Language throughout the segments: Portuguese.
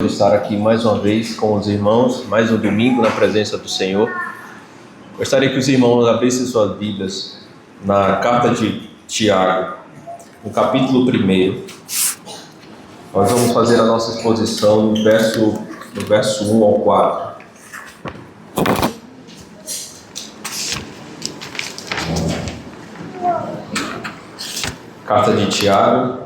estar aqui mais uma vez com os irmãos, mais um domingo na presença do Senhor. Gostaria que os irmãos abrissem suas Bíblias na carta de Tiago, no capítulo 1. Nós vamos fazer a nossa exposição no verso 1 ao 4. Carta de Tiago,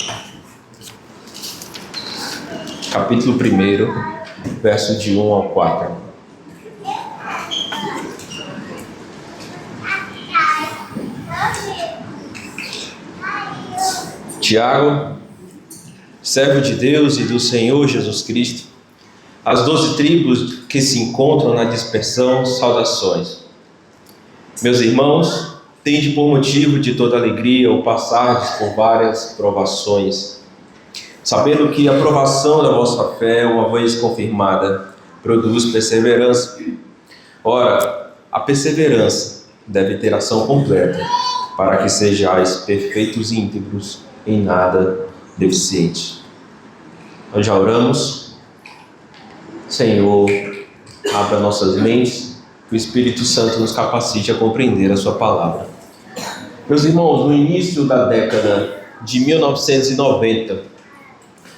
capítulo 1, verso de 1 ao 4. Tiago, servo de Deus e do Senhor Jesus Cristo, as 12 tribos que se encontram na dispersão, saudações. Meus irmãos, tende por motivo de toda alegria o passardes por várias provações, sabendo que a provação da vossa fé, uma vez confirmada, produz perseverança. Ora, a perseverança deve ter ação completa, para que sejais perfeitos e íntegros, em nada deficientes. Nós já oramos. Senhor, abra nossas mentes, que o Espírito Santo nos capacite a compreender a sua palavra. Meus irmãos, no início da década de 1990,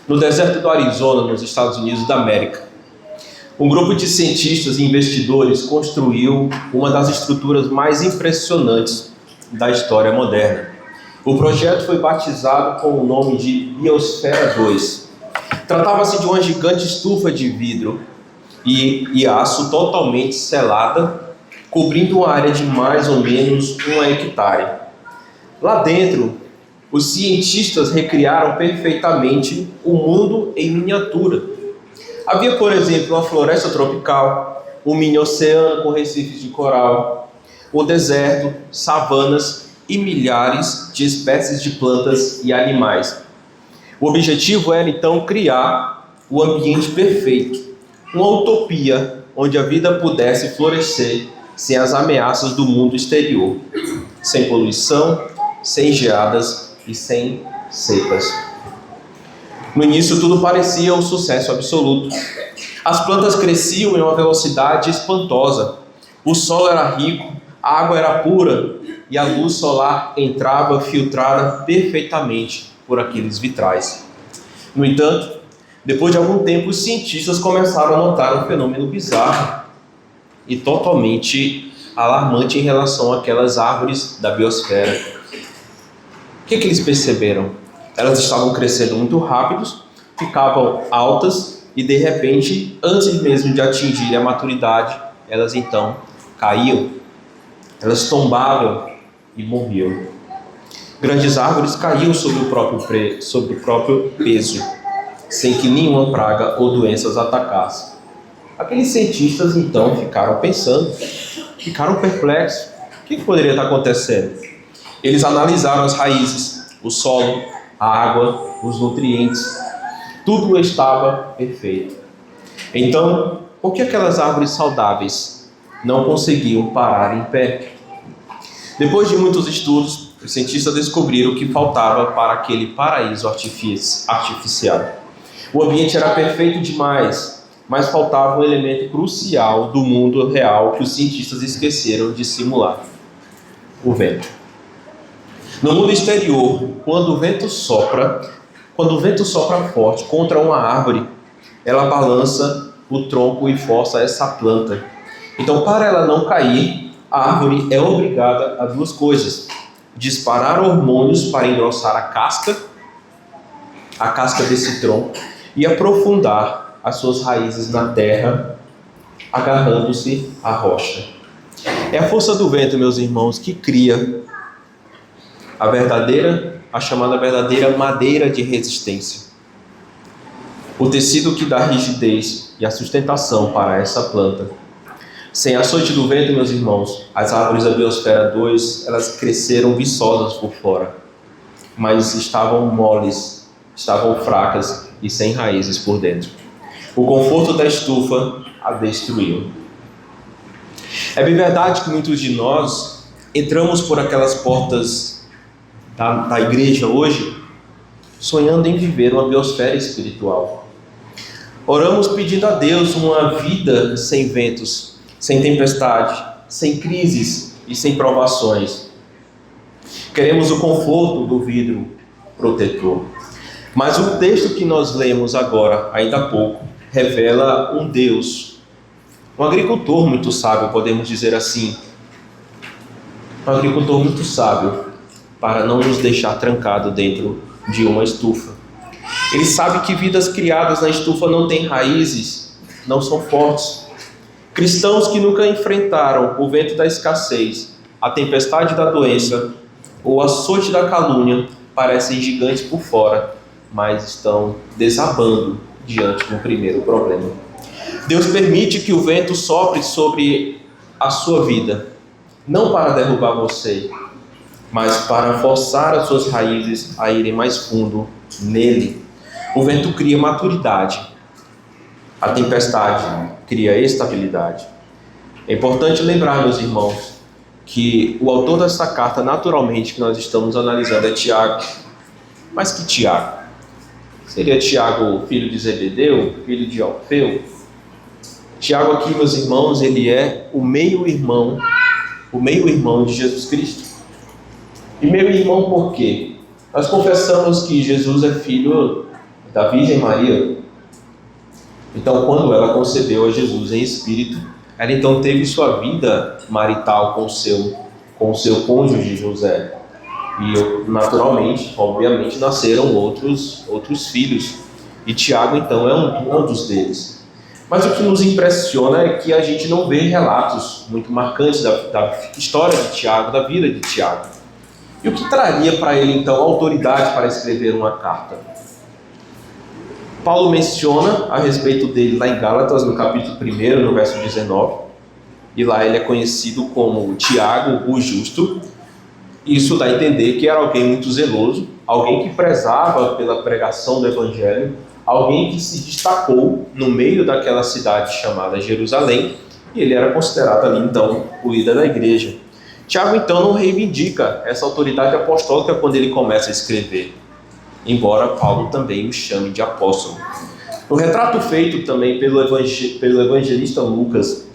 no deserto do Arizona, nos Estados Unidos da América, um grupo de cientistas e investidores construiu uma das estruturas mais impressionantes da história moderna. O projeto foi batizado com o nome de Biosfera 2. Tratava-se de uma gigante estufa de vidro e aço totalmente selada, cobrindo uma área de mais ou menos 1 hectare. Lá dentro, os cientistas recriaram perfeitamente o mundo em miniatura. Havia, por exemplo, uma floresta tropical, um mini oceano com recifes de coral, o deserto, savanas e milhares de espécies de plantas e animais. O objetivo era então criar o ambiente perfeito, uma utopia onde a vida pudesse florescer sem as ameaças do mundo exterior, sem poluição, sem geadas e sem secas. No início tudo parecia um sucesso absoluto. As plantas cresciam em uma velocidade espantosa, o solo era rico, a água era pura e a luz solar entrava filtrada perfeitamente por aqueles vitrais. No entanto, depois de algum tempo, os cientistas começaram a notar um fenômeno bizarro e totalmente alarmante em relação àquelas árvores da biosfera. O que eles perceberam? Elas estavam crescendo muito rápido, ficavam altas e de repente, antes mesmo de atingirem a maturidade, elas então caíam. Elas tombavam e morriam. Grandes árvores caíam sob o próprio peso, sem que nenhuma praga ou doenças atacasse. Aqueles cientistas então ficaram pensando, ficaram perplexos. O que poderia estar acontecendo? Eles analisaram as raízes, o solo, a água, os nutrientes. Tudo estava perfeito. Então, por que aquelas árvores saudáveis não conseguiam parar em pé? Depois de muitos estudos, os cientistas descobriram o que faltava para aquele paraíso artificial. O ambiente era perfeito demais, mas faltava um elemento crucial do mundo real que os cientistas esqueceram de simular: o vento. No mundo exterior, quando o vento sopra forte contra uma árvore, ela balança o tronco e força essa planta. Então, para ela não cair, a árvore é obrigada a duas coisas: disparar hormônios para engrossar a casca desse tronco, e aprofundar as suas raízes na terra, agarrando-se à rocha. É a força do vento, meus irmãos, que cria a chamada verdadeira madeira de resistência. O tecido que dá rigidez e a sustentação para essa planta. Sem a açoite do vento, meus irmãos, as árvores da Biosfera 2, elas cresceram viçosas por fora, mas estavam moles, estavam fracas e sem raízes por dentro. O conforto da estufa a destruiu. É bem verdade que muitos de nós entramos por aquelas portas da igreja hoje, sonhando em viver uma biosfera espiritual. Oramos pedindo a Deus uma vida sem ventos, sem tempestade, sem crises e sem provações. Queremos o conforto do vidro protetor. Mas o texto que nós lemos agora, ainda há pouco, revela um Deus, um agricultor muito sábio, podemos dizer assim. Um agricultor muito sábio para não nos deixar trancado dentro de uma estufa. Ele sabe que vidas criadas na estufa não têm raízes, não são fortes. Cristãos que nunca enfrentaram o vento da escassez, a tempestade da doença ou o açoite da calúnia parecem gigantes por fora, mas estão desabando diante do primeiro problema. Deus permite que o vento sopre sobre a sua vida, não para derrubar você, mas para forçar as suas raízes a irem mais fundo nele. O vento cria maturidade, a tempestade cria estabilidade. É importante lembrar, meus irmãos, que o autor dessa carta, naturalmente, que nós estamos analisando é Tiago. Mas que Tiago? Seria Tiago, filho de Zebedeu, filho de Alfeu? Tiago aqui, meus irmãos, ele é o meio-irmão de Jesus Cristo. E meio-irmão por quê? Nós confessamos que Jesus é filho da Virgem Maria. Então, quando ela concebeu a Jesus em espírito, ela então teve sua vida marital com o seu cônjuge José. E naturalmente, obviamente, nasceram outros filhos. E Tiago, então, é um dos deles. Mas o que nos impressiona é que a gente não vê relatos muito marcantes da história de Tiago, da vida de Tiago. E o que traria para ele, então, autoridade para escrever uma carta? Paulo menciona a respeito dele lá em Gálatas, no capítulo 1, no verso 19. E lá ele é conhecido como Tiago, o Justo. Isso dá a entender que era alguém muito zeloso, alguém que prezava pela pregação do Evangelho, alguém que se destacou no meio daquela cidade chamada Jerusalém, e ele era considerado ali, então, o líder da igreja. Tiago, então, não reivindica essa autoridade apostólica quando ele começa a escrever, embora Paulo também o chame de apóstolo. No retrato feito também pelo evangelista Lucas,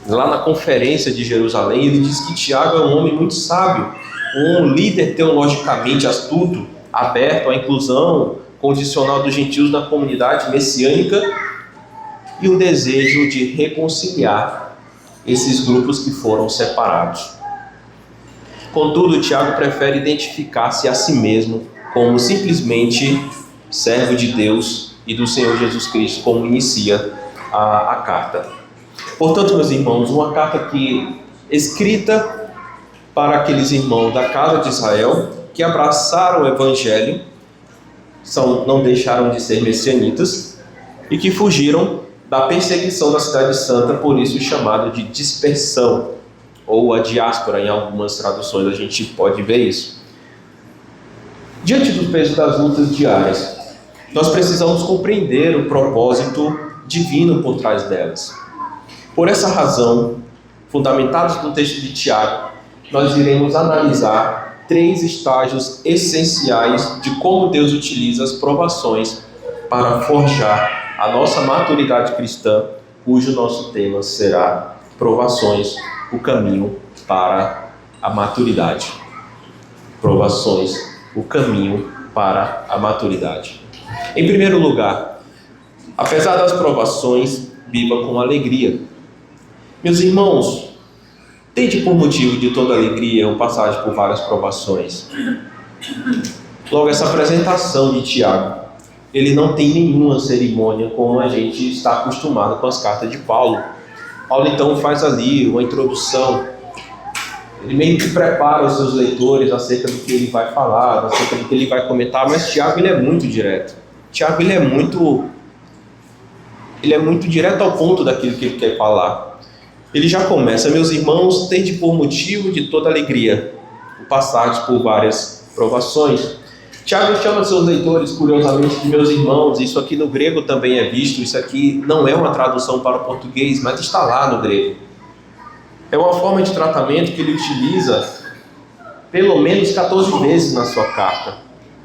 lá na conferência de Jerusalém, ele diz que Tiago é um homem muito sábio, um líder teologicamente astuto, aberto à inclusão condicional dos gentios na comunidade messiânica e o desejo de reconciliar esses grupos que foram separados. Contudo, Tiago prefere identificar-se a si mesmo como simplesmente servo de Deus e do Senhor Jesus Cristo, como inicia a carta. Portanto, meus irmãos, uma carta escrita para aqueles irmãos da casa de Israel que abraçaram o Evangelho, não deixaram de ser messianitas e que fugiram da perseguição da cidade santa, por isso chamado de dispersão, ou a diáspora, em algumas traduções a gente pode ver isso. Diante do peso das lutas diárias, nós precisamos compreender o propósito divino por trás delas. Por essa razão, fundamentados no texto de Tiago, nós iremos analisar 3 estágios essenciais de como Deus utiliza as provações para forjar a nossa maturidade cristã, cujo nosso tema será provações, o caminho para a maturidade. Provações, o caminho para a maturidade. Em primeiro lugar, apesar das provações, viva com alegria. Meus irmãos, tende por motivo de toda alegria o passagem por várias provações. Logo, essa apresentação de Tiago, ele não tem nenhuma cerimônia como a gente está acostumado com as cartas de Paulo. Paulo então faz ali uma introdução, ele meio que prepara os seus leitores acerca do que ele vai falar, acerca do que ele vai comentar, mas Tiago ele é muito direto. Tiago ele é muito direto ao ponto daquilo que ele quer falar. Ele já começa: meus irmãos, tende por motivo de toda alegria o passagem por várias provações. Tiago chama seus leitores, curiosamente, de meus irmãos. Isso aqui no grego também é visto. Isso aqui não é uma tradução para o português, mas está lá no grego. É uma forma de tratamento que ele utiliza pelo menos 14 vezes na sua carta.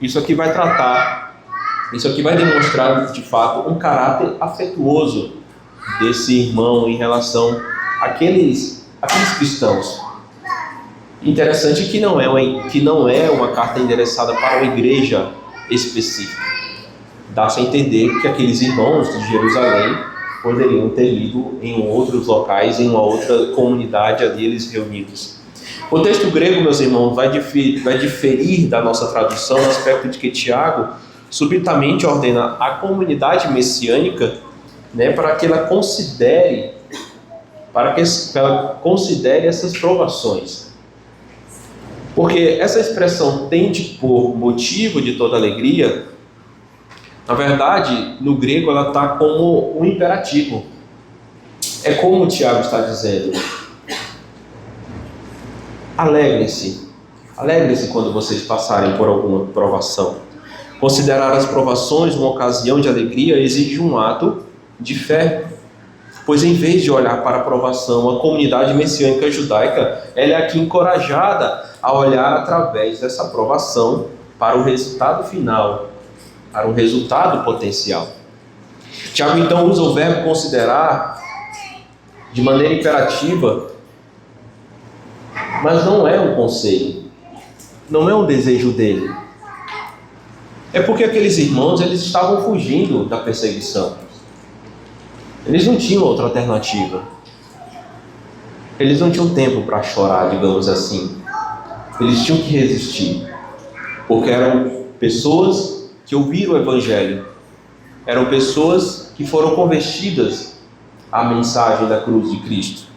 Isso aqui vai tratar Isso aqui vai demonstrar, de fato, um caráter afetuoso desse irmão em relação àqueles cristãos. Interessante que não é uma carta endereçada para uma igreja específica. Dá-se a entender que aqueles irmãos de Jerusalém poderiam ter lido em outros locais, em uma outra comunidade ali eles reunidos. O texto grego, meus irmãos, vai diferir da nossa tradução no aspecto de que Tiago subitamente ordena a comunidade messiânica, né, para que ela considere essas provações. Porque essa expressão tende por motivo de toda alegria, na verdade, no grego ela está como um imperativo. É como o Tiago está dizendo: alegrem-se. Alegrem-se quando vocês passarem por alguma provação. Considerar as provações uma ocasião de alegria exige um ato de fé. Pois em vez de olhar para a provação, a comunidade messiânica judaica ela é aqui encorajada a olhar através dessa provação para o resultado final, para o resultado potencial. Tiago então usa o verbo considerar de maneira imperativa, mas não é um conselho, não é um desejo dele. É porque aqueles irmãos eles estavam fugindo da perseguição. Eles não tinham outra alternativa. Eles não tinham tempo para chorar, digamos assim. Eles tinham que resistir, porque eram pessoas que ouviram o Evangelho, eram pessoas que foram convertidas à mensagem da cruz de Cristo.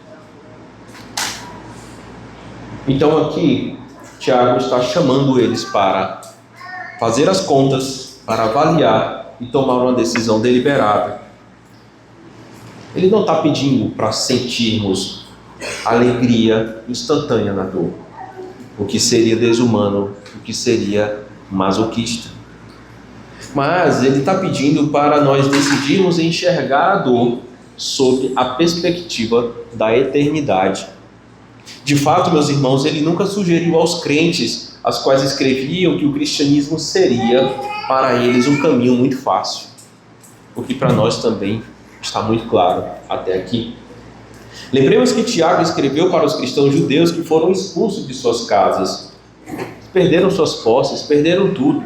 Então aqui, Tiago está chamando eles para fazer as contas, para avaliar e tomar uma decisão deliberada. Ele não está pedindo para sentirmos alegria instantânea na dor, o que seria desumano, o que seria masoquista. Mas ele está pedindo para nós decidirmos enxergar a dor sob a perspectiva da eternidade. De fato, meus irmãos, ele nunca sugeriu aos crentes, as quais escreviam, que o cristianismo seria para eles um caminho muito fácil, o que para nós também está muito claro até aqui. Lembremos que Tiago escreveu para os cristãos judeus que foram expulsos de suas casas, perderam suas posses, perderam tudo.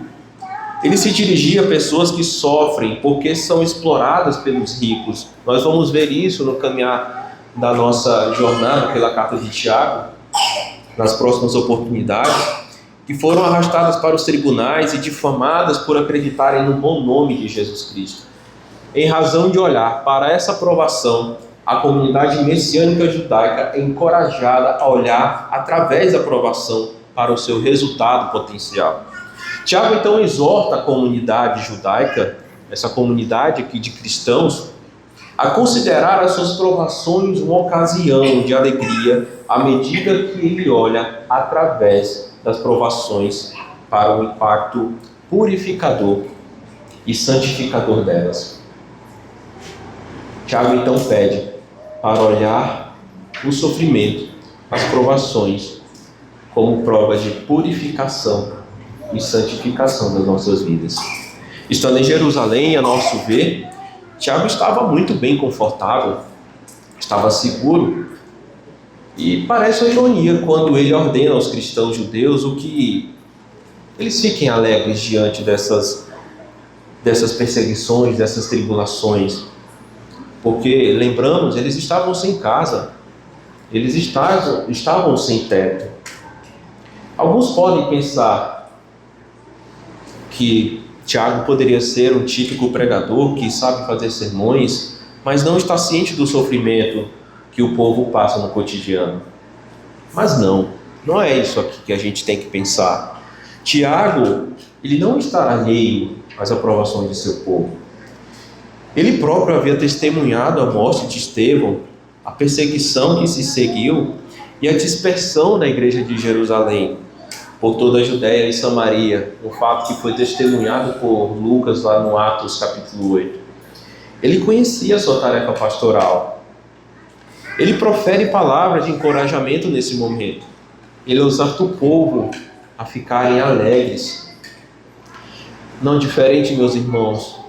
Ele se dirigia a pessoas que sofrem porque são exploradas pelos ricos. Nós vamos ver isso no caminhar da nossa jornada pela carta de Tiago, nas próximas oportunidades, que foram arrastadas para os tribunais e difamadas por acreditarem no bom nome de Jesus Cristo. Em razão de olhar para essa provação, a comunidade messiânica judaica é encorajada a olhar através da provação para o seu resultado potencial. Tiago então exorta a comunidade judaica, essa comunidade aqui de cristãos, a considerar as suas provações uma ocasião de alegria à medida que ele olha através das provações para o impacto purificador e santificador delas. Tiago então pede para olhar o sofrimento, as provações, como prova de purificação e santificação das nossas vidas. Estando em Jerusalém, a nosso ver, Tiago estava muito bem confortável, estava seguro, e parece uma ironia quando ele ordena aos cristãos judeus o que eles fiquem alegres diante dessas perseguições, dessas tribulações. Porque, lembramos, eles estavam sem casa, eles estavam sem teto. Alguns podem pensar que Tiago poderia ser um típico pregador que sabe fazer sermões, mas não está ciente do sofrimento que o povo passa no cotidiano. Mas não é isso aqui que a gente tem que pensar. Tiago, ele não está alheio às aprovações de seu povo. Ele próprio havia testemunhado a morte de Estevão, a perseguição que se seguiu e a dispersão da igreja de Jerusalém por toda a Judéia e Samaria, um fato que foi testemunhado por Lucas lá no Atos capítulo 8. Ele conhecia a sua tarefa pastoral. Ele profere palavras de encorajamento nesse momento. Ele exorta o povo a ficarem alegres. Não diferente, meus irmãos,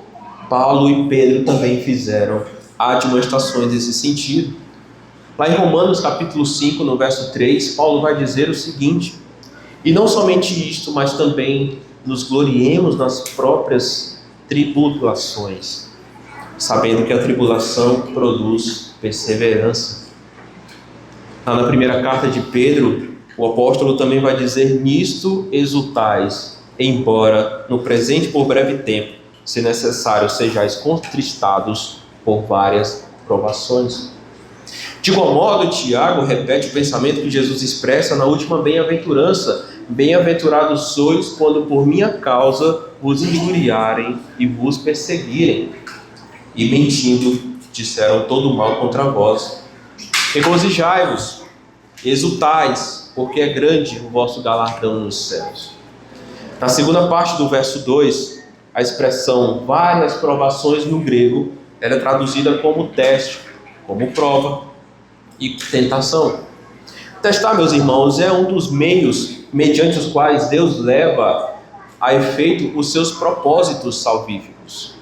Paulo e Pedro também fizeram admoestações nesse sentido. Lá em Romanos capítulo 5, no verso 3, Paulo vai dizer o seguinte: e não somente isto, mas também nos gloriemos nas próprias tribulações, sabendo que a tribulação produz perseverança. Lá na primeira carta de Pedro, o apóstolo também vai dizer: nisto exultais, embora no presente por breve tempo, se necessário, sejais contristados por várias provações. De igual modo, Tiago repete o pensamento que Jesus expressa na última bem-aventurança: bem-aventurados sois quando por minha causa vos injuriarem e vos perseguirem, e mentindo disseram todo mal contra vós. Regozijai-vos, exultais, porque é grande o vosso galardão nos céus. Na segunda parte do verso 2, a expressão várias provações no grego era traduzida como teste, como prova e tentação. Testar, meus irmãos, é um dos meios mediante os quais Deus leva a efeito os seus propósitos salvíficos.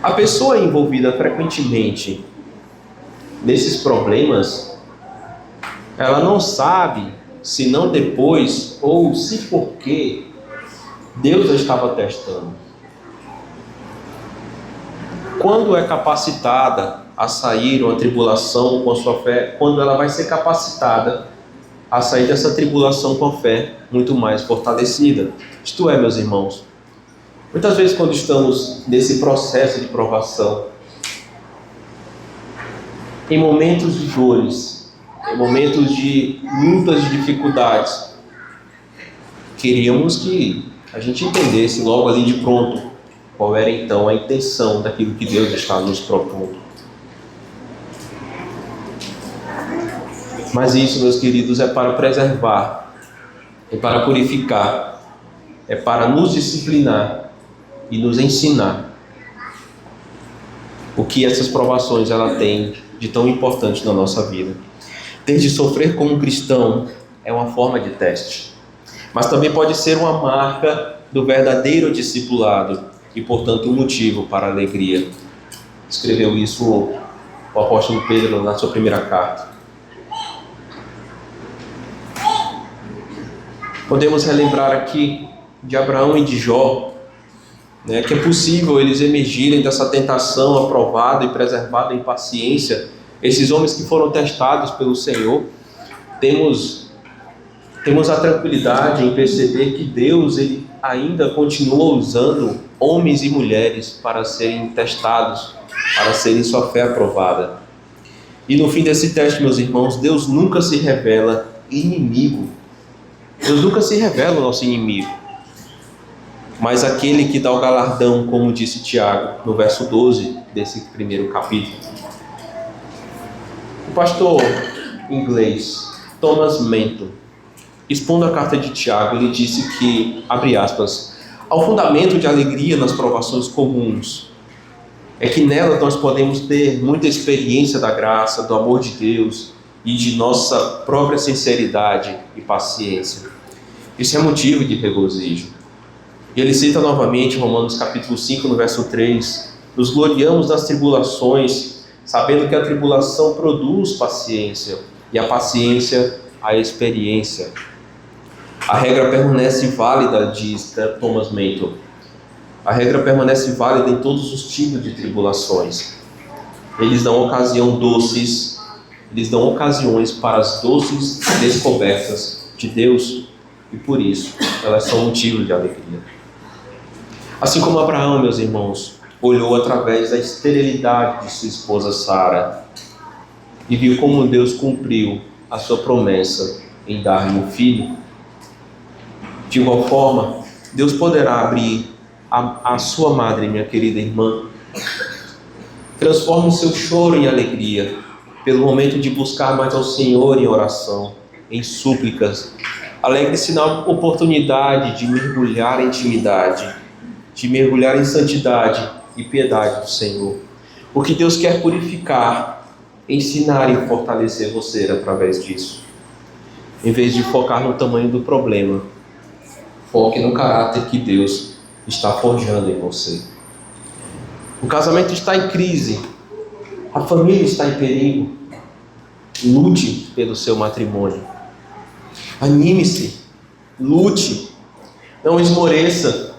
A pessoa envolvida frequentemente nesses problemas, ela não sabe se não depois ou se porque Deus a estava testando. Quando é capacitada a sair uma tribulação com a sua fé, quando ela vai ser capacitada a sair dessa tribulação com a fé muito mais fortalecida. Isto é, meus irmãos, muitas vezes quando estamos nesse processo de provação, em momentos de dores, em momentos de lutas, de dificuldades, queríamos que a gente entendesse logo ali de pronto qual era então a intenção daquilo que Deus está nos propondo. Mas isso, meus queridos, é para preservar, é para purificar, é para nos disciplinar e nos ensinar o que essas provações ela têm de tão importante na nossa vida. Ter de sofrer como cristão é uma forma de teste, mas também pode ser uma marca do verdadeiro discipulado e, portanto, um motivo para a alegria. Escreveu isso o apóstolo Pedro na sua primeira carta. Podemos relembrar aqui de Abraão e de Jó, que é possível eles emergirem dessa tentação aprovada e preservada em paciência. Esses homens que foram testados pelo Senhor, temos a tranquilidade em perceber que Deus ele ainda continua usando homens e mulheres para serem testados, para serem sua fé aprovada. E no fim desse teste, meus irmãos, Deus nunca se revela inimigo. Deus nunca se revela o nosso inimigo, mas aquele que dá o galardão, como disse Tiago, no verso 12 desse primeiro capítulo. O pastor inglês Thomas Menton, expondo a carta de Tiago, ele disse que, abre aspas, ao fundamento de alegria nas provações comuns, é que nelas nós podemos ter muita experiência da graça, do amor de Deus e de nossa própria sinceridade e paciência. Isso é motivo de regozijo. E ele cita novamente Romanos capítulo 5, no verso 3, nos gloriamos nas tribulações, sabendo que a tribulação produz paciência, e a paciência, a experiência. A regra permanece válida, diz Thomas Menton. A regra permanece válida em todos os tipos de tribulações. Eles dão ocasiões para as doces descobertas de Deus, e por isso elas são motivo de alegria. Assim como Abraão, meus irmãos, olhou através da esterilidade de sua esposa Sara e viu como Deus cumpriu a sua promessa em dar-lhe um filho, de igual forma, Deus poderá abrir a sua madre, minha querida irmã. Transforme o seu choro em alegria, pelo momento de buscar mais ao Senhor em oração, em súplicas. Alegre-se na oportunidade de mergulhar em intimidade, de mergulhar em santidade e piedade do Senhor. Porque Deus quer purificar, ensinar e fortalecer você através disso. Em vez de focar no tamanho do problema, foque no caráter que Deus está forjando em você. O casamento está em crise, a família está em perigo. Lute pelo seu matrimônio. Anime-se, lute, não esmoreça.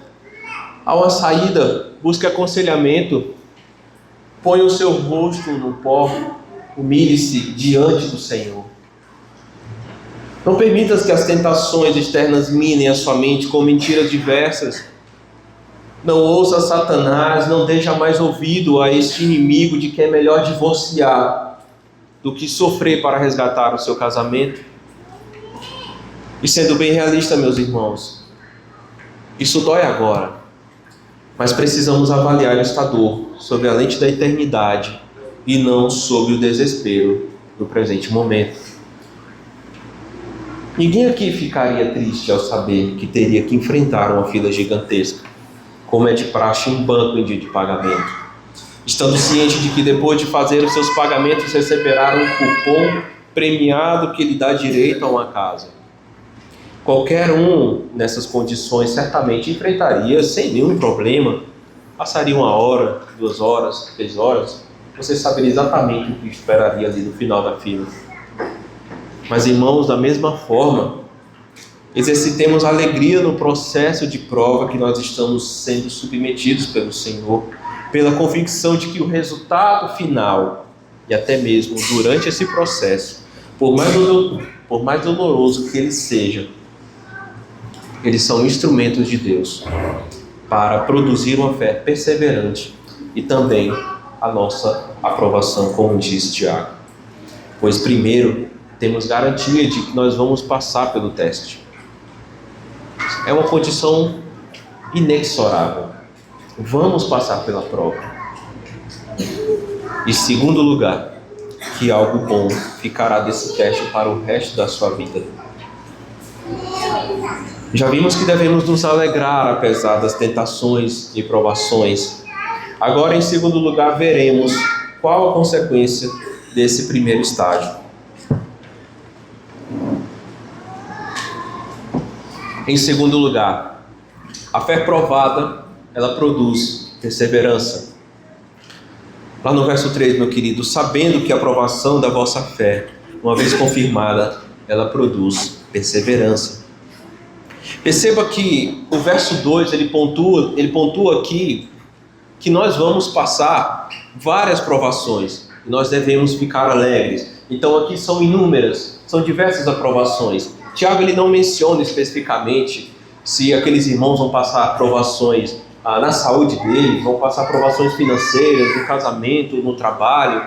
Há uma saída, busque aconselhamento, ponha o seu rosto no pó, humilhe-se diante do Senhor. Não permitas que as tentações externas minem a sua mente com mentiras diversas. Não ouça Satanás, não dê jamais ouvido a este inimigo de que é melhor divorciar do que sofrer para resgatar o seu casamento. E sendo bem realista, meus irmãos, isso dói agora, mas precisamos avaliar esta dor sob a lente da eternidade e não sob o desespero do presente momento. Ninguém aqui ficaria triste ao saber que teria que enfrentar uma fila gigantesca, como é de praxe em banco em dia de pagamento, estando ciente de que depois de fazer os seus pagamentos receberá um cupom premiado que lhe dá direito a uma casa. Qualquer um nessas condições certamente enfrentaria sem nenhum problema. Passaria 1 hora, 2 horas, 3 horas, você saberia exatamente o que esperaria ali no final da fila. Mas, irmãos, da mesma forma, exercitemos alegria no processo de prova que nós estamos sendo submetidos pelo Senhor, pela convicção de que o resultado final, e até mesmo durante esse processo, por mais doloroso que ele seja, eles são instrumentos de Deus para produzir uma fé perseverante e também a nossa aprovação, como diz Tiago. Pois primeiro, temos garantia de que nós vamos passar pelo teste. É uma condição inexorável. Vamos passar pela prova. E segundo lugar, que algo bom ficará desse teste para o resto da sua vida. Já vimos que devemos nos alegrar apesar das tentações e provações. Agora, em segundo lugar, veremos qual a consequência desse primeiro estágio. Em segundo lugar, a fé provada, ela produz perseverança. Lá no verso 3, meu querido, sabendo que a provação da vossa fé, uma vez confirmada, ela produz perseverança. Perceba que o verso 2, ele pontua aqui que nós vamos passar várias provações e nós devemos ficar alegres. Então aqui são inúmeras, são diversas aprovações. Tiago ele não menciona especificamente se aqueles irmãos vão passar provações na saúde deles, vão passar provações financeiras, no casamento, no trabalho.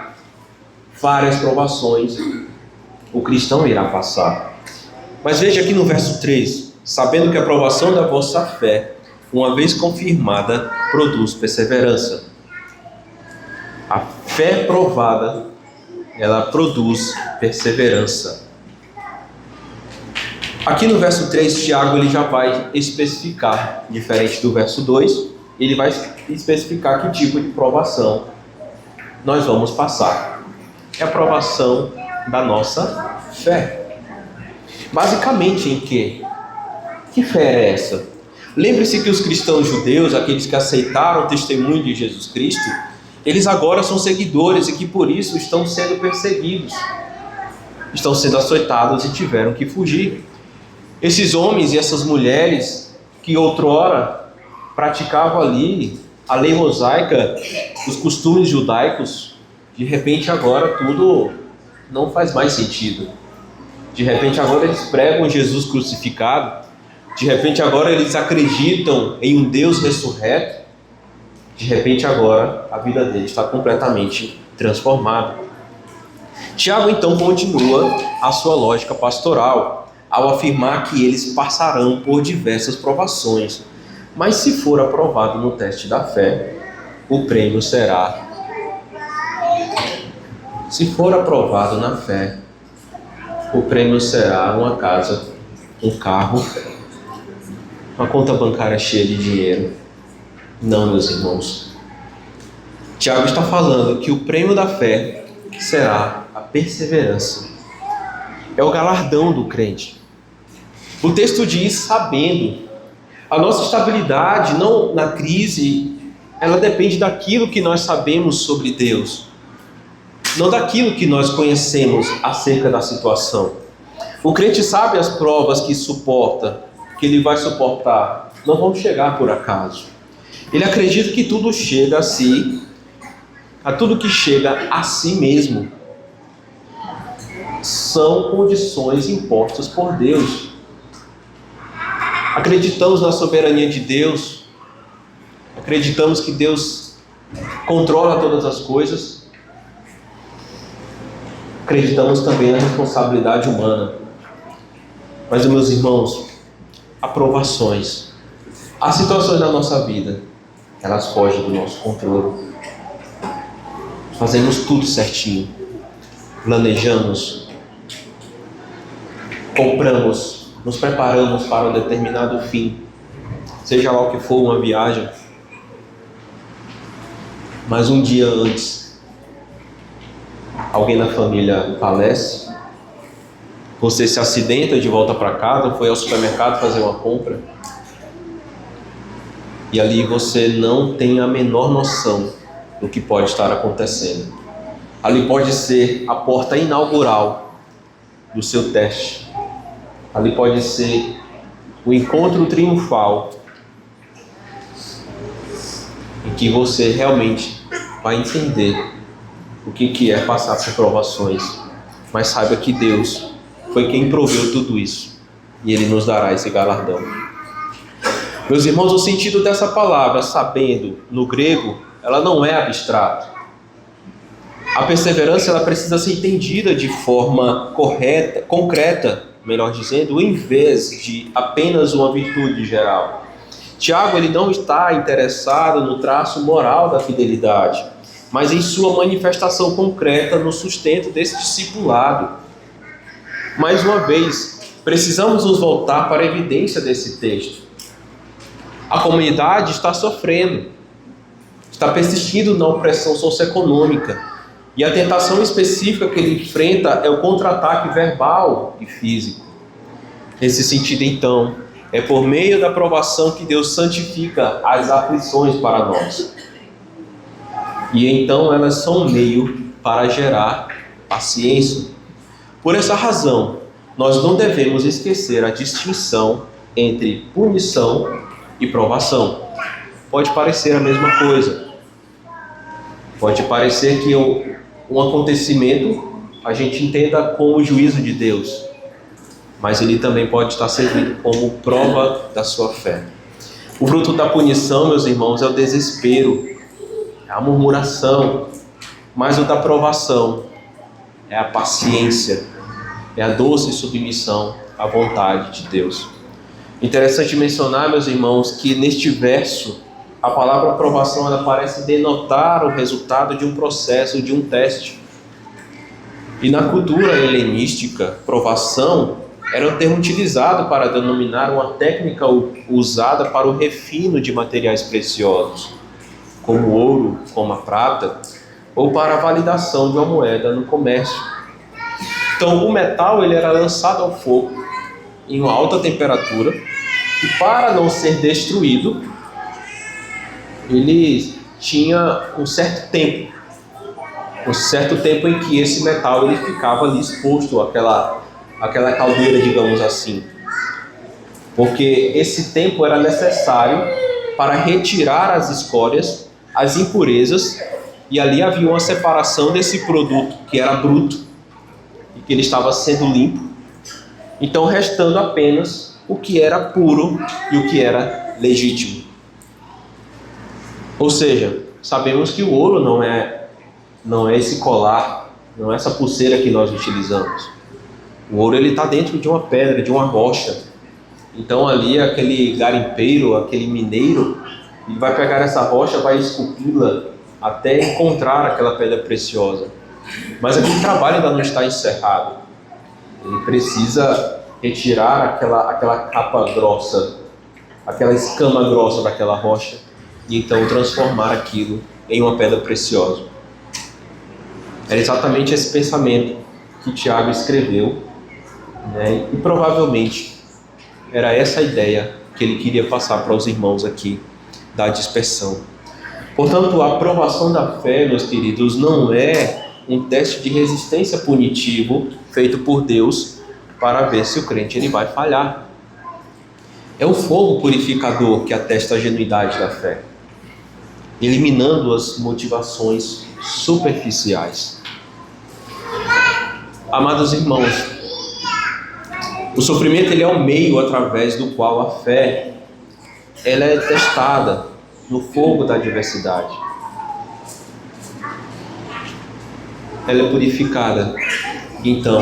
Várias provações o cristão irá passar. Mas veja aqui no verso 3, sabendo que a provação da vossa fé, uma vez confirmada, produz perseverança. A fé provada, ela produz perseverança. Aqui no verso 3, Tiago ele já vai especificar, diferente do verso 2, ele vai especificar que tipo de provação nós vamos passar. É a provação da nossa fé. Basicamente em quê? Que fé é essa? Lembre-se que os cristãos judeus, aqueles que aceitaram o testemunho de Jesus Cristo, eles agora são seguidores e que por isso estão sendo perseguidos, estão sendo açoitados e tiveram que fugir. Esses homens e essas mulheres que outrora praticavam ali a lei mosaica, os costumes judaicos, de repente agora tudo não faz mais sentido. De repente agora eles pregam Jesus crucificado, de repente agora eles acreditam em um Deus ressurreto, de repente agora a vida deles está completamente transformada. Tiago então continua a sua lógica pastoral, ao afirmar que eles passarão por diversas provações, mas se for aprovado no teste da fé, o prêmio será. Se for aprovado na fé, o prêmio será uma casa, um carro, uma conta bancária cheia de dinheiro. Não, meus irmãos. Tiago está falando que o prêmio da fé será a perseverança. É o galardão do crente. O texto diz, sabendo. A nossa estabilidade, não na crise, ela depende daquilo que nós sabemos sobre Deus, não daquilo que nós conhecemos acerca da situação. O crente sabe as provas que suporta, que ele vai suportar, não vão chegar por acaso. Ele acredita que tudo chega a si, a tudo que chega a si mesmo, são condições impostas por Deus. Acreditamos na soberania de Deus, acreditamos que Deus controla todas as coisas, acreditamos também na responsabilidade humana. Mas, meus irmãos, aprovações, as situações da nossa vida, elas fogem do nosso controle. Fazemos tudo certinho, planejamos, compramos, nos preparamos para um determinado fim, seja lá o que for, uma viagem. Mas um dia antes, alguém na família falece, você se acidenta de volta para casa, foi ao supermercado fazer uma compra, e ali você não tem a menor noção do que pode estar acontecendo. Ali pode ser a porta inaugural do seu teste. Ali pode ser o encontro triunfal em que você realmente vai entender o que é passar por provações. Mas saiba que Deus foi quem proveu tudo isso e Ele nos dará esse galardão. Meus irmãos, o sentido dessa palavra, sabendo, no grego, ela não é abstrato. A perseverança ela precisa ser entendida de forma correta, concreta, melhor dizendo, em vez de apenas uma virtude geral. Tiago ele não está interessado no traço moral da fidelidade, mas em sua manifestação concreta no sustento desse discipulado. Mais uma vez, precisamos nos voltar para a evidência desse texto. A comunidade está sofrendo, está persistindo na opressão socioeconômica, e a tentação específica que ele enfrenta é o contra-ataque verbal e físico. Nesse sentido, então, é por meio da provação que Deus santifica as aflições para nós. E então elas são um meio para gerar paciência. Por essa razão, nós não devemos esquecer a distinção entre punição e provação. Pode parecer a mesma coisa. Pode parecer que um acontecimento a gente entenda como o juízo de Deus, mas ele também pode estar servindo como prova da sua fé. O fruto da punição, meus irmãos, é o desespero, é a murmuração, mas o da provação é a paciência, é a doce submissão à vontade de Deus. Interessante mencionar, meus irmãos, que neste verso a palavra aprovação ela parece denotar o resultado de um processo, de um teste. E na cultura helenística, provação era um termo utilizado para denominar uma técnica usada para o refino de materiais preciosos, como o ouro, como a prata, ou para a validação de uma moeda no comércio. Então o metal ele era lançado ao fogo em uma alta temperatura e para não ser destruído, ele tinha um certo tempo em que esse metal ele ficava ali exposto àquela caldeira, digamos assim. Porque esse tempo era necessário para retirar as escórias, as impurezas, e ali havia uma separação desse produto que era bruto e que ele estava sendo limpo, então restando apenas o que era puro e o que era legítimo. Ou seja, sabemos que o ouro não é esse colar, não é essa pulseira que nós utilizamos. O ouro ele está dentro de uma pedra, de uma rocha. Então ali aquele garimpeiro, aquele mineiro, ele vai pegar essa rocha, vai esculpi-la até encontrar aquela pedra preciosa. Mas aquele trabalho ainda não está encerrado. Ele precisa retirar aquela capa grossa, aquela escama grossa daquela rocha, e então transformar aquilo em uma pedra preciosa. Era exatamente esse pensamento que Tiago escreveu, né? E provavelmente era essa a ideia que ele queria passar para os irmãos aqui da dispersão. Portanto, a aprovação da fé, meus queridos, não é um teste de resistência punitivo feito por Deus para ver se o crente ele vai falhar. É o fogo purificador que atesta a genuidade da fé, eliminando as motivações superficiais. Amados irmãos, o sofrimento ele é o meio através do qual a fé ela é testada no fogo da adversidade. Ela é purificada, então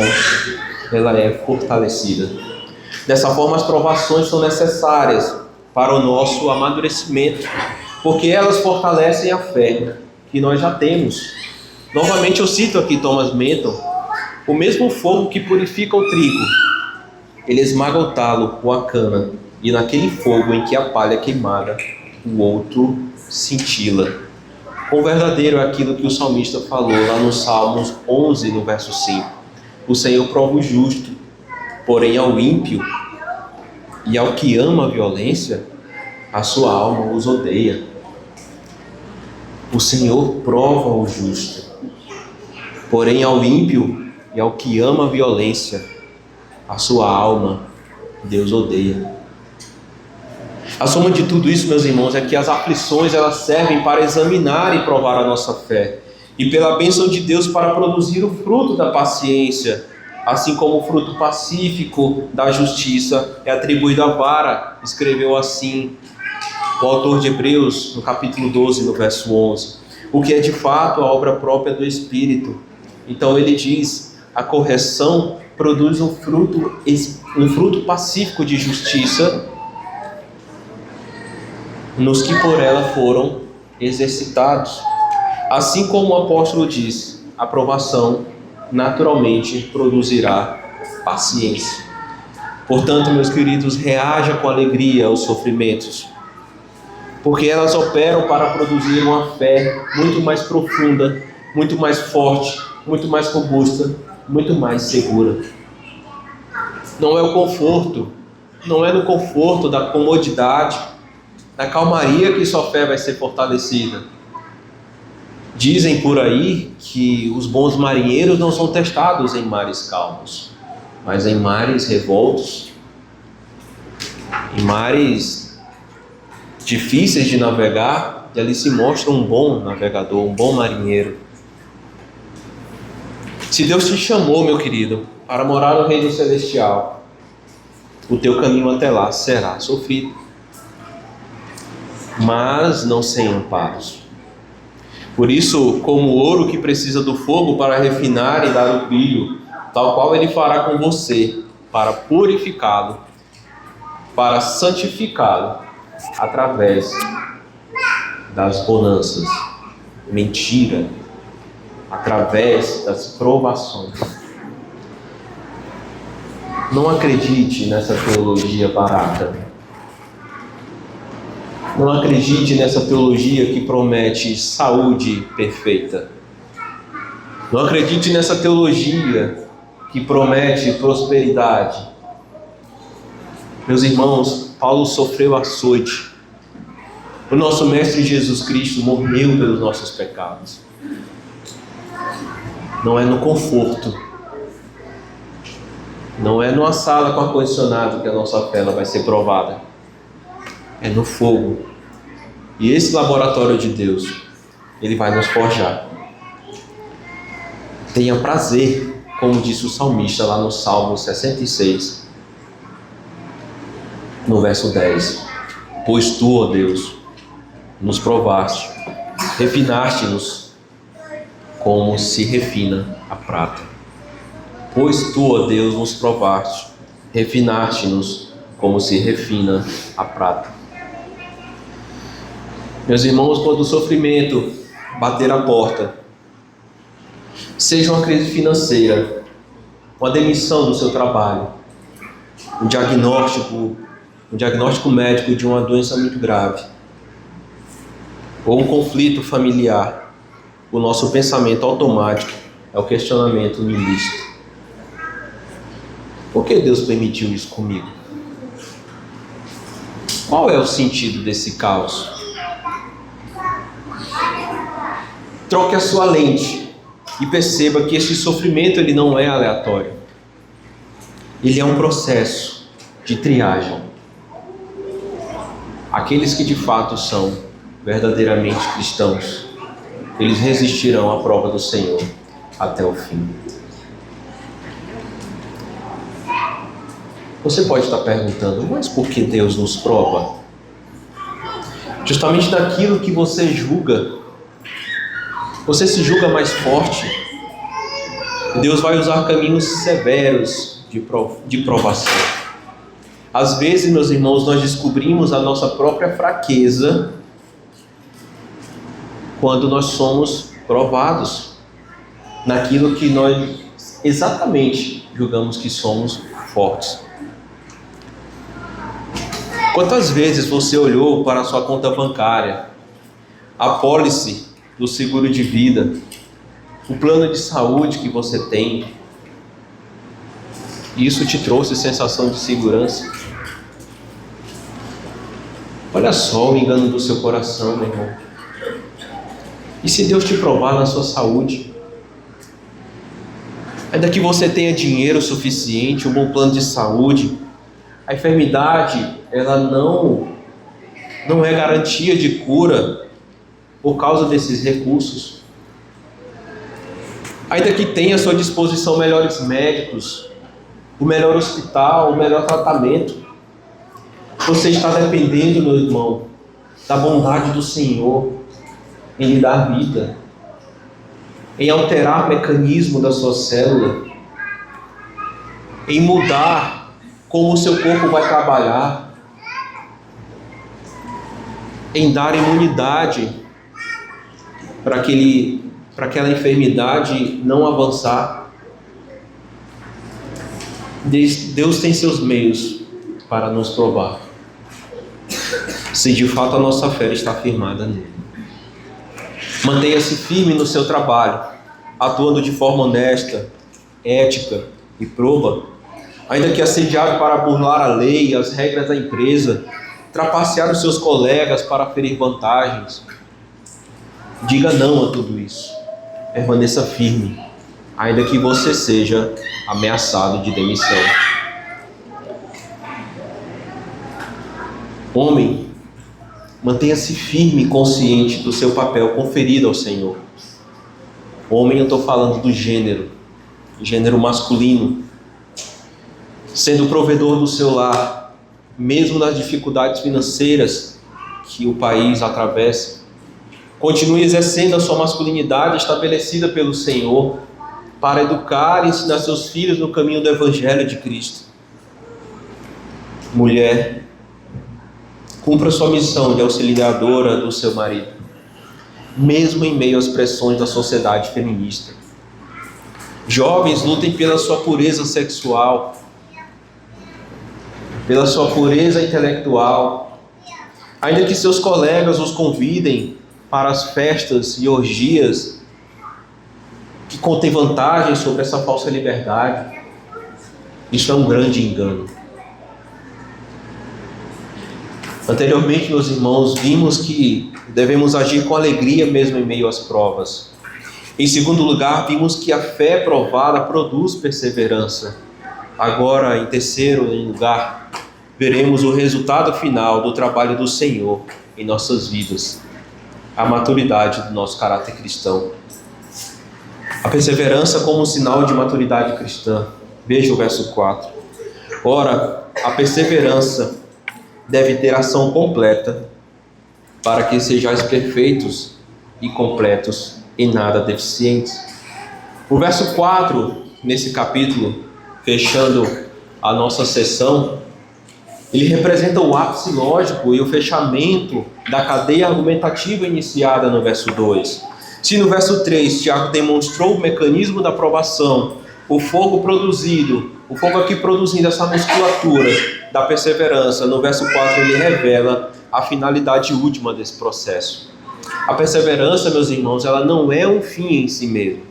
ela é fortalecida. Dessa forma, as provações são necessárias para o nosso amadurecimento, porque elas fortalecem a fé que nós já temos. Novamente eu cito aqui Thomas Menton: o mesmo fogo que purifica o trigo, ele esmaga o talo com a cana, e naquele fogo em que a palha é queimada, o outro cintila. O verdadeiro é aquilo que o salmista falou lá no Salmos 11, no verso 5. O Senhor prova o justo, porém ao ímpio e ao que ama a violência, a sua alma os odeia. O Senhor prova o justo, porém ao ímpio e ao que ama a violência, a sua alma Deus odeia. A soma de tudo isso, meus irmãos, é que as aflições elas servem para examinar e provar a nossa fé, e pela bênção de Deus para produzir o fruto da paciência, assim como o fruto pacífico da justiça é atribuído à vara. Escreveu assim o autor de Hebreus, no capítulo 12, no verso 11, o que é de fato a obra própria do Espírito. Então ele diz: a correção produz um fruto pacífico de justiça nos que por ela foram exercitados. Assim como o apóstolo diz, a aprovação naturalmente produzirá paciência. Portanto, meus queridos, reaja com alegria aos sofrimentos, porque elas operam para produzir uma fé muito mais profunda, muito mais forte, muito mais robusta, muito mais segura. Não é o conforto, não é no conforto da comodidade, da calmaria que sua fé vai ser fortalecida. Dizem por aí que os bons marinheiros não são testados em mares calmos, mas em mares revoltos, em mares difíceis de navegar, e ali se mostra um bom navegador, um bom marinheiro. Se Deus te chamou, meu querido, para morar no reino celestial, o teu caminho até lá será sofrido, mas não sem amparos. Por isso, como o ouro que precisa do fogo para refinar e dar o brilho, tal qual ele fará com você, para purificá-lo, para santificá-lo, através das bonanças, mentira, através das provações. Não acredite nessa teologia barata. Não acredite nessa teologia que promete saúde perfeita. Não acredite nessa teologia que promete prosperidade. Meus irmãos, Paulo sofreu açoite. O nosso Mestre Jesus Cristo morreu pelos nossos pecados. Não é no conforto, não é numa sala com ar-condicionado que a nossa fé vai ser provada. É no fogo. E esse laboratório de Deus, ele vai nos forjar. Tenha prazer, como disse o salmista lá no Salmo 66, no verso 10. Pois tu, ó Deus, nos provaste, refinaste-nos como se refina a prata. Pois tu, ó Deus, nos provaste, refinaste-nos como se refina a prata. Meus irmãos, quando o sofrimento bater a porta, seja uma crise financeira, uma demissão do seu trabalho, um diagnóstico médico de uma doença muito grave, ou um conflito familiar, o nosso pensamento automático é o questionamento niilista. Por que Deus permitiu isso comigo? qual é o sentido desse caos? Troque a sua lente e perceba que esse sofrimento ele não é aleatório. Ele é um processo de triagem. Aqueles que de fato são verdadeiramente cristãos, eles resistirão à prova do Senhor até o fim. Você pode estar perguntando, mas por que Deus nos prova? Justamente naquilo que você julga. Você se julga mais forte. Deus vai usar caminhos severos de provação. Às vezes, meus irmãos, nós descobrimos a nossa própria fraqueza quando nós somos provados naquilo que nós exatamente julgamos que somos fortes. Quantas vezes você olhou para a sua conta bancária, a apólice do seguro de vida, o plano de saúde que você tem, e isso te trouxe sensação de segurança? Olha só o engano do seu coração, meu irmão. E se Deus te provar na sua saúde? Ainda que você tenha dinheiro suficiente, um bom plano de saúde, a enfermidade, ela não é garantia de cura por causa desses recursos. Ainda que tenha à sua disposição melhores médicos, o melhor hospital, o melhor tratamento, você está dependendo, meu irmão, da bondade do Senhor em lhe dar vida, em alterar o mecanismo da sua célula, em mudar como o seu corpo vai trabalhar, em dar imunidade para aquela enfermidade não avançar. Deus tem seus meios para nos provar, se de fato a nossa fé está firmada nele. Mantenha-se firme no seu trabalho, atuando de forma honesta, ética e proba, ainda que assediado para burlar a lei e as regras da empresa, trapacear os seus colegas para ferir vantagens. Diga não a tudo isso. Permaneça firme, ainda que você seja ameaçado de demissão. Homem, mantenha-se firme e consciente do seu papel conferido ao Senhor. Homem, eu estou falando do gênero masculino, sendo o provedor do seu lar, mesmo nas dificuldades financeiras que o país atravessa. Continue exercendo a sua masculinidade estabelecida pelo Senhor para educar e ensinar seus filhos no caminho do Evangelho de Cristo. Mulher, cumpra sua missão de auxiliadora do seu marido, mesmo em meio às pressões da sociedade feminista. Jovens, lutem pela sua pureza sexual, pela sua pureza intelectual, ainda que seus colegas os convidem para as festas e orgias que contêm vantagens sobre essa falsa liberdade. Isso é um grande engano. Anteriormente, meus irmãos, vimos que devemos agir com alegria mesmo em meio às provas. Em segundo lugar, vimos que a fé provada produz perseverança. Agora, em terceiro lugar, veremos o resultado final do trabalho do Senhor em nossas vidas, a maturidade do nosso caráter cristão. A perseverança como um sinal de maturidade cristã. Veja o verso 4. Ora, a perseverança deve ter ação completa, para que sejais perfeitos e completos e nada deficientes. O verso 4, nesse capítulo, fechando a nossa sessão, ele representa o ápice lógico e o fechamento da cadeia argumentativa iniciada no verso 2. Se no verso 3, Tiago demonstrou o mecanismo da aprovação, o fogo aqui produzindo essa musculatura da perseverança, no verso 4 ele revela a finalidade última desse processo. A perseverança, meus irmãos, ela não é um fim em si mesmo.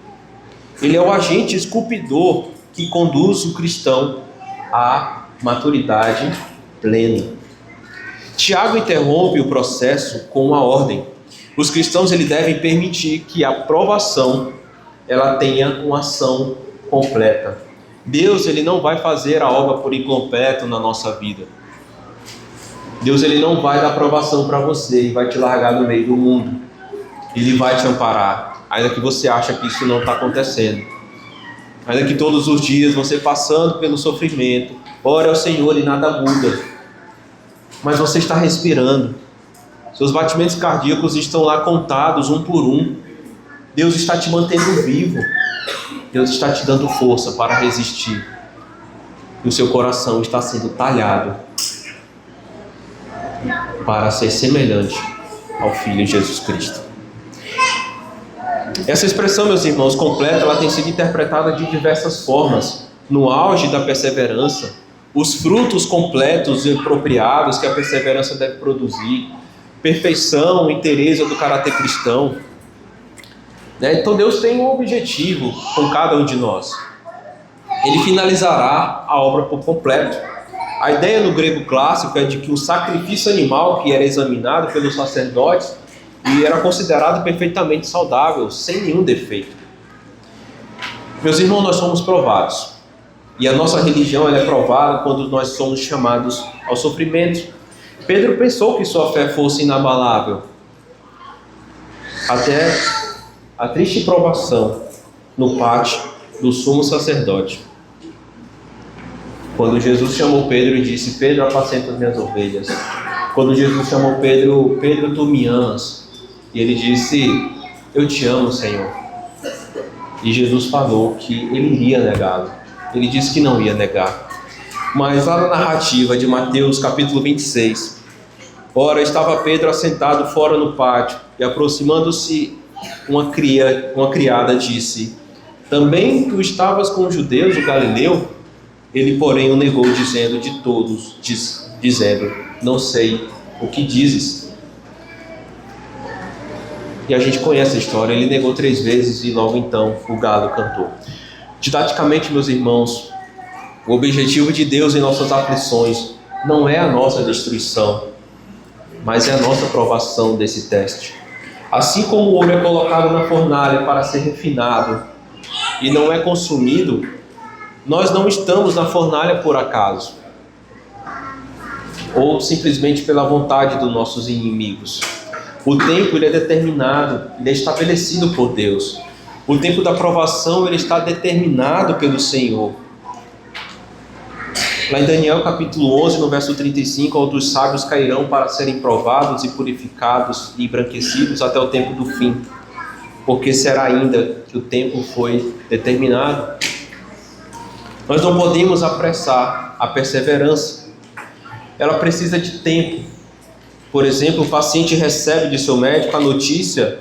Ele é o agente esculpidor que conduz o cristão à maturidade plena. Tiago interrompe o processo com uma ordem. Os cristãos eles devem permitir que a provação ela tenha uma ação completa. Deus ele não vai fazer a obra por incompleto na nossa vida. Deus ele não vai dar provação para você e vai te largar no meio do mundo. Ele vai te amparar, ainda que você ache que isso não está acontecendo. Ainda que todos os dias você passando pelo sofrimento, ore ao Senhor e nada muda. Mas você está respirando. Seus batimentos cardíacos estão lá contados um por um. Deus está te mantendo vivo. Deus está te dando força para resistir. E o seu coração está sendo talhado para ser semelhante ao Filho Jesus Cristo. Essa expressão, meus irmãos, completa, ela tem sido interpretada de diversas formas. No auge da perseverança, os frutos completos e apropriados que a perseverança deve produzir, perfeição, interesse do caráter cristão. Então Deus tem um objetivo com cada um de nós. Ele finalizará a obra por completo. A ideia no grego clássico é de que o sacrifício animal que era examinado pelos sacerdotes e era considerado perfeitamente saudável, sem nenhum defeito. Meus irmãos, nós somos provados. E a nossa religião ela é provada quando nós somos chamados ao sofrimento. Pedro pensou que sua fé fosse inabalável, até a triste provação no pátio do sumo sacerdote. Quando Jesus chamou Pedro e disse: Pedro, apacenta as minhas ovelhas. Quando Jesus chamou Pedro: Pedro, tu me amas. E ele disse: eu te amo, Senhor. E Jesus falou que ele iria negá-lo. Ele disse que não ia negar. Mas lá na narrativa de Mateus capítulo 26, ora, estava Pedro assentado fora no pátio, e aproximando-se uma criada disse: também tu estavas com os judeus, o Galileu? Ele, porém, o negou, dizendo não sei o que dizes. E a gente conhece a história. Ele negou 3 vezes e logo então o galo cantou. Didaticamente, meus irmãos, o objetivo de Deus em nossas aflições não é a nossa destruição, mas é a nossa provação desse teste. Assim como o ouro é colocado na fornalha para ser refinado e não é consumido, nós não estamos na fornalha por acaso, ou simplesmente pela vontade dos nossos inimigos. O tempo ele é determinado, ele é estabelecido por Deus. O tempo da provação ele está determinado pelo Senhor. Lá em Daniel capítulo 11, no verso 35, outros sábios cairão para serem provados e purificados e embranquecidos até o tempo do fim, porque será ainda que o tempo foi determinado. Nós não podemos apressar a perseverança. Ela precisa de tempo. Por exemplo, o paciente recebe de seu médico a notícia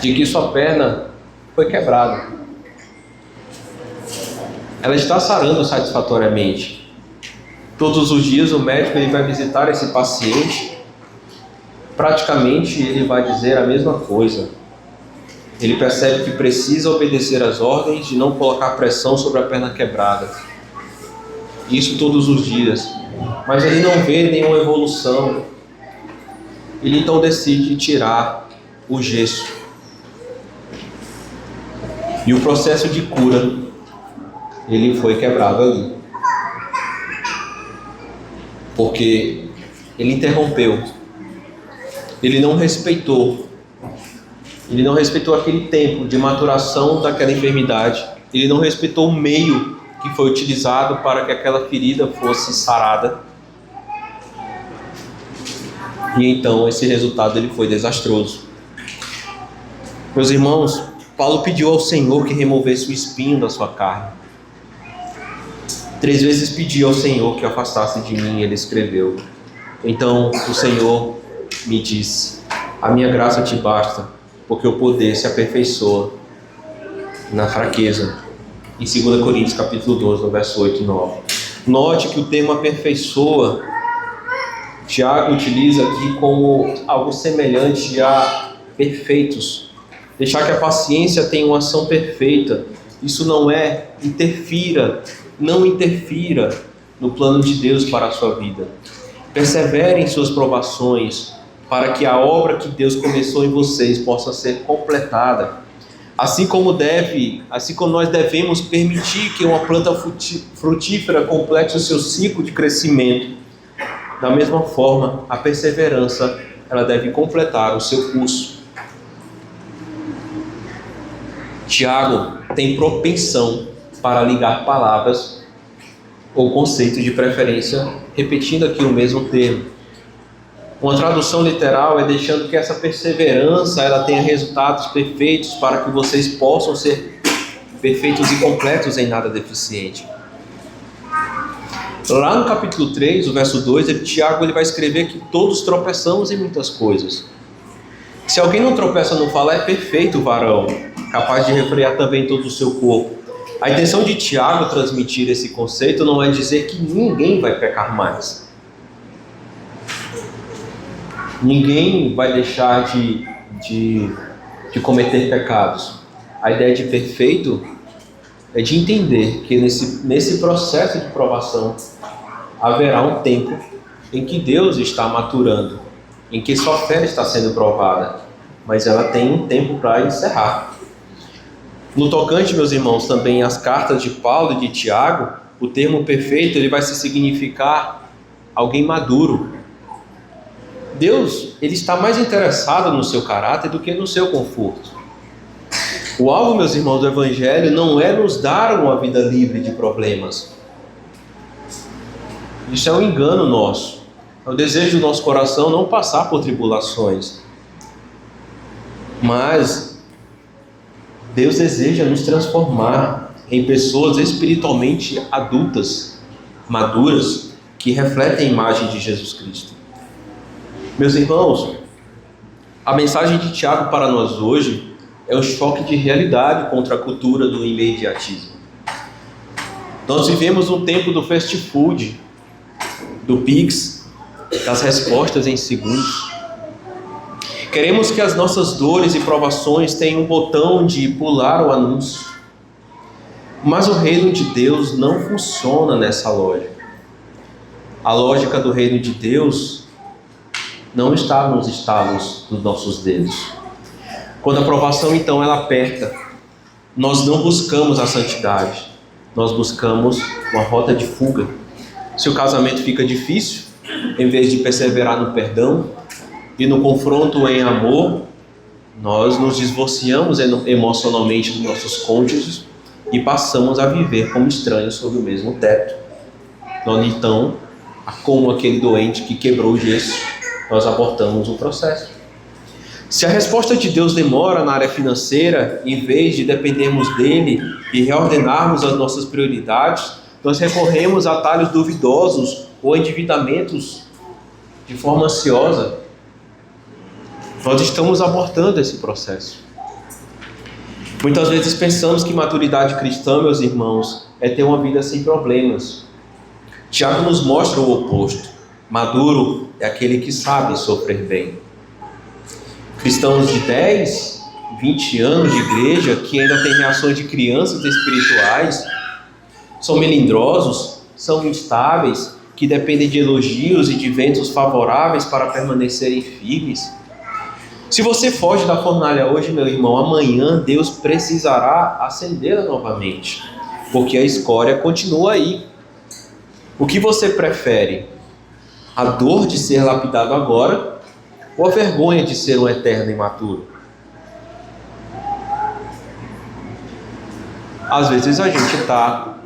de que sua perna foi quebrada. Ela está sarando satisfatoriamente. Todos os dias o médico ele vai visitar esse paciente. Praticamente ele vai dizer a mesma coisa. Ele percebe que precisa obedecer às ordens de não colocar pressão sobre a perna quebrada. Isso todos os dias. Mas ele não vê nenhuma evolução. Ele então decide tirar o gesso. E o processo de cura, ele foi quebrado ali. Porque ele interrompeu. Ele não respeitou aquele tempo de maturação daquela enfermidade. Ele não respeitou o meio que foi utilizado para que aquela ferida fosse sarada. E então esse resultado ele foi desastroso. Meus irmãos, Paulo pediu ao Senhor que removesse o espinho da sua carne. 3 vezes pediu ao Senhor que afastasse de mim, ele escreveu. Então o Senhor me disse: a minha graça te basta, porque o poder se aperfeiçoa na fraqueza. Em 2 Coríntios capítulo 12, no verso 8 e 9. Note que o termo aperfeiçoa, Tiago utiliza aqui como algo semelhante a perfeitos. Deixar que a paciência tenha uma ação perfeita. Isso não é não interfira no plano de Deus para a sua vida. Persevere em suas provações, para que a obra que Deus começou em vocês possa ser completada. Assim como nós devemos permitir que uma planta frutífera complete o seu ciclo de crescimento, da mesma forma, a perseverança, ela deve completar o seu curso. Tiago tem propensão para ligar palavras ou conceitos, de preferência, repetindo aqui o mesmo termo. Uma tradução literal é deixando que essa perseverança ela tenha resultados perfeitos, para que vocês possam ser perfeitos e completos em nada deficiente. Lá no capítulo 3, o verso 2, Tiago vai escrever que todos tropeçamos em muitas coisas. Se alguém não tropeça no falar, é perfeito varão, capaz de refrear também todo o seu corpo. A intenção de Tiago transmitir esse conceito não é dizer que ninguém vai pecar mais. Ninguém vai deixar de cometer pecados. A ideia de perfeito é de entender que nesse processo de provação haverá um tempo em que Deus está maturando, em que sua fé está sendo provada, mas ela tem um tempo para encerrar. No tocante, meus irmãos, também as cartas de Paulo e de Tiago, o termo perfeito ele vai significar alguém maduro. Deus ele está mais interessado no seu caráter do que no seu conforto. O alvo, meus irmãos, do Evangelho não é nos dar uma vida livre de problemas. Isso é um engano nosso. É o desejo do nosso coração não passar por tribulações. Mas Deus deseja nos transformar em pessoas espiritualmente adultas, maduras, que refletem a imagem de Jesus Cristo. Meus irmãos, a mensagem de Tiago para nós hoje é um choque de realidade contra a cultura do imediatismo. Nós vivemos um tempo do fast food, do Pix, das respostas em segundos. Queremos que as nossas dores e provações tenham um botão de pular o anúncio. Mas o reino de Deus não funciona nessa lógica. A lógica do reino de Deus não está nos estalos dos nossos dedos. Quando a provação então ela aperta, nós não buscamos a santidade, nós buscamos uma rota de fuga. Se o casamento fica difícil, em vez de perseverar no perdão e no confronto em amor, nós nos divorciamos emocionalmente dos nossos cônjuges e passamos a viver como estranhos sob o mesmo teto. Nós então, como aquele doente que quebrou o gesso, nós abortamos o processo. Se a resposta de Deus demora na área financeira, em vez de dependermos dele e reordenarmos as nossas prioridades, nós recorremos a atalhos duvidosos ou endividamentos de forma ansiosa. Nós estamos abortando esse processo. Muitas vezes pensamos que maturidade cristã, meus irmãos, é ter uma vida sem problemas. Tiago nos mostra o oposto. Maduro é aquele que sabe sofrer bem. Cristãos de 10, 20 anos de igreja, que ainda têm reações de crianças espirituais, são melindrosos, são instáveis, que dependem de elogios e de ventos favoráveis para permanecerem firmes. Se você foge da fornalha hoje, meu irmão, amanhã Deus precisará acendê-la novamente, porque a escória continua aí. O que você prefere? A dor de ser lapidado agora ou a vergonha de ser um eterno imaturo? Às vezes a gente está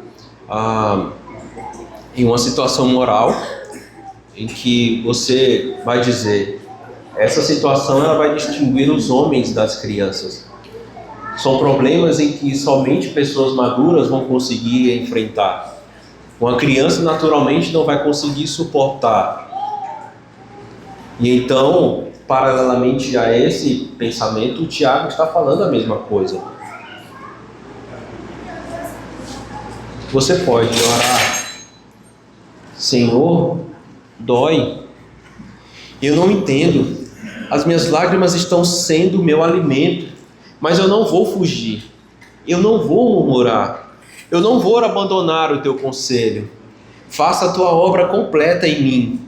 em uma situação moral em que você vai dizer: essa situação ela vai distinguir os homens das crianças. São problemas em que somente pessoas maduras vão conseguir enfrentar. Uma criança naturalmente não vai conseguir suportar. E então, paralelamente a esse pensamento, o Tiago está falando a mesma coisa. Você pode orar: Senhor, dói. Eu não entendo. As minhas lágrimas estão sendo meu alimento, mas eu não vou fugir. Eu não vou murmurar. Eu não vou abandonar o teu conselho. Faça a tua obra completa em mim.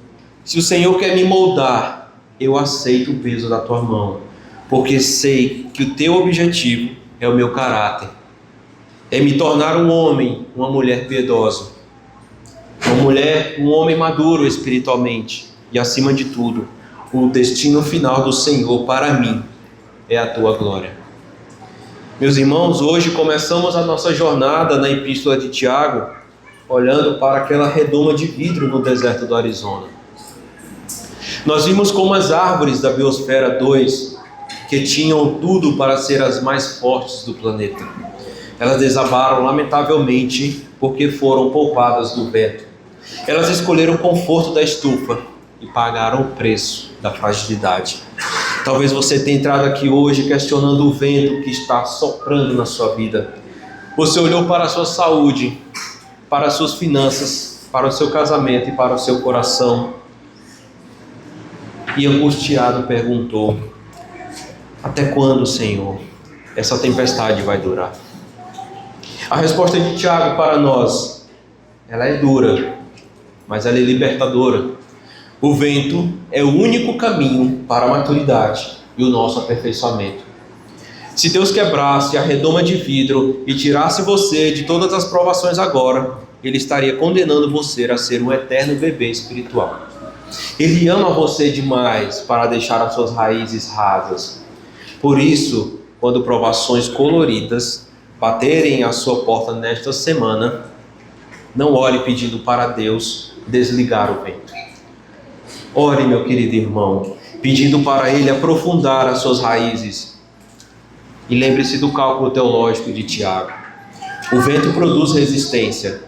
Se o Senhor quer me moldar, eu aceito o peso da tua mão, porque sei que o teu objetivo é o meu caráter, é me tornar um homem, uma mulher piedosa, um homem maduro espiritualmente, e acima de tudo, o destino final do Senhor para mim é a tua glória. Meus irmãos, hoje começamos a nossa jornada na Epístola de Tiago, olhando para aquela redoma de vidro no deserto do Arizona. Nós vimos como as árvores da Biosfera 2, que tinham tudo para ser as mais fortes do planeta, elas desabaram lamentavelmente porque foram poupadas do vento. Elas escolheram o conforto da estufa e pagaram o preço da fragilidade. Talvez você tenha entrado aqui hoje questionando o vento que está soprando na sua vida. Você olhou para a sua saúde, para as suas finanças, para o seu casamento e para o seu coração, e angustiado perguntou: até quando, Senhor, essa tempestade vai durar? A resposta de Tiago para nós, ela é dura, mas ela é libertadora. O vento é o único caminho para a maturidade e o nosso aperfeiçoamento. Se Deus quebrasse a redoma de vidro e tirasse você de todas as provações agora, Ele estaria condenando você a ser um eterno bebê espiritual. Ele ama você demais para deixar as suas raízes rasas. Por isso, quando provações coloridas baterem à sua porta nesta semana, não ore pedindo para Deus desligar o vento. Ore, meu querido irmão, pedindo para Ele aprofundar as suas raízes. E lembre-se do cálculo teológico de Tiago. O vento produz resistência,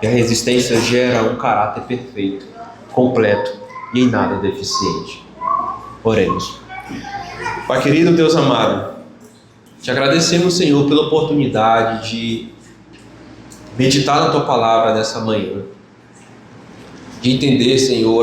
e a resistência gera um caráter perfeito, completo e em nada deficiente. Oremos. Pai querido, Deus amado, te agradecemos, Senhor, pela oportunidade de meditar na Tua Palavra nessa manhã, de entender, Senhor,